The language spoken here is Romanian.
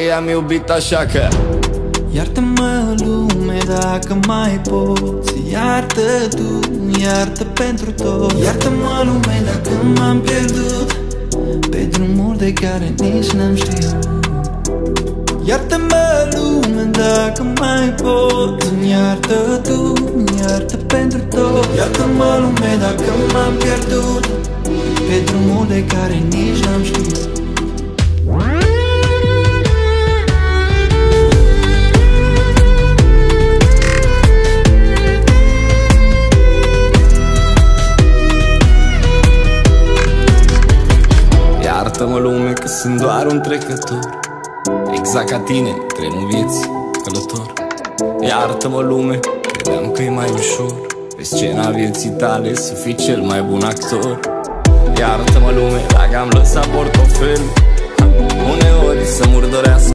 I-am iubit așa că iartă-mă, lume, dacă mai poți. Iartă tu, iartă pentru tot. Iartă-mă, lume, dacă m-am pierdut pe drumuri de care nici n-am știut. Iartă-mă, lume, dacă mai poți. Iartă tu, iartă pentru tot. Iartă-mă, lume, dacă m-am pierdut pe drumuri de care nici n-am știut. iartă-mă, lume, că sunt doar un trecător, exact ca tine, trenul vieții călător. Iartă-mă, lume, credeam că e mai ușor pe scena vieții tale să fii cel mai bun actor. Iartă-mă, lume, dacă am lăsat portofelul uneori să murdărească